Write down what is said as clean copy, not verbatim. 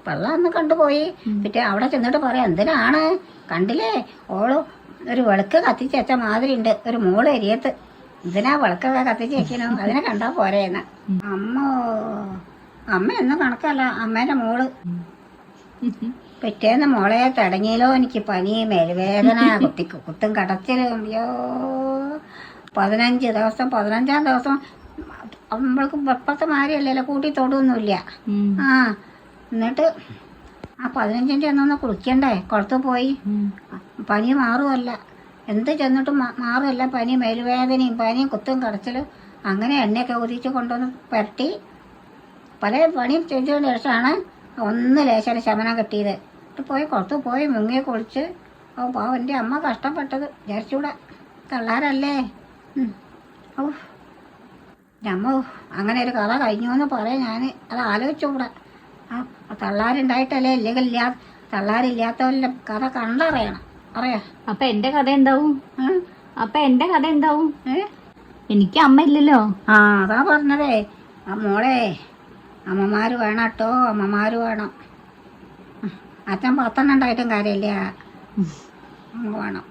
വെള്ളം ഒന്ന് കണ്ടുപോയി. പിന്നെ അവിടെ ചെന്നിട്ട് പറയാം, എന്തിനാണ് കണ്ടില്ലേ ഓള് ഒരു വിളക്ക് കത്തിച്ച് വെച്ച മാതിരി ഉണ്ട് ഒരു മോള് എരിയത്ത്, എന്തിനാ വിളക്കൊക്കെ കത്തിച്ച് വെക്കണോ, അതിനെ കണ്ടാ പോരേന്ന്. അമ്മ ഒന്നും കണക്കല്ല, അമ്മേന്റെ മോള്. പിറ്റേന്ന് മോളെ തുടങ്ങിയല്ലോ എനിക്ക് പനി, മേലുവേദന, കുത്തും കടച്ചിലും. അയ്യോ 15 ദിവസം, 15-ാം ദിവസം നമ്മൾക്ക് വെപ്പത്തെ മാരിയല്ലല്ലോ, കൂട്ടി തൊടുമൊന്നുമില്ല. എന്നിട്ട് ആ 15-ന്റെ അന്നൊന്ന് കുളിക്കണ്ടേ, കുളത്ത് പോയി. പനി മാറുമല്ല, എന്ത് ചെന്നിട്ടും മാറുമല്ല. പനി, മേലുവേദനയും പനിയും കുത്തും കടച്ചിലും. അങ്ങനെ എണ്ണയൊക്കെ ഊതിച്ച് കൊണ്ടുവന്ന് പുരട്ടി പല പണിയും ചെയ്തതിന് ശേഷമാണ് ഒന്ന് ലേശം ശമനം കിട്ടിയത്. പോയി കുളത്ത് പോയി മുങ്ങി കുളിച്ച്. പാവം എൻ്റെ അമ്മ കഷ്ടപ്പെട്ടത് വിചാരിച്ചൂടെ, തള്ളാരല്ലേ. അമ്മ അങ്ങനെ ഒരു കഥ കഴിഞ്ഞു എന്ന് പറയാം ഞാൻ. അത് ആലോചിച്ചുകൂടെ, തള്ളാരുണ്ടായിട്ടല്ലേ, ഇല്ലെങ്കിൽ തള്ളാരില്ലാത്തവരുടെ കഥ കണ്ടറിയണം. അറിയാ. അപ്പൊ എന്റെ കഥ എന്താവും? എനിക്ക് അമ്മ ഇല്ലല്ലോ. അതാ പറഞ്ഞതേ. മോളെ അമ്മമാര് വേണം കേട്ടോ, അമ്മമാര് വേണം. അച്ഛൻ 10 ഉണ്ടായിട്ടും കാര്യമില്ല, വേണം.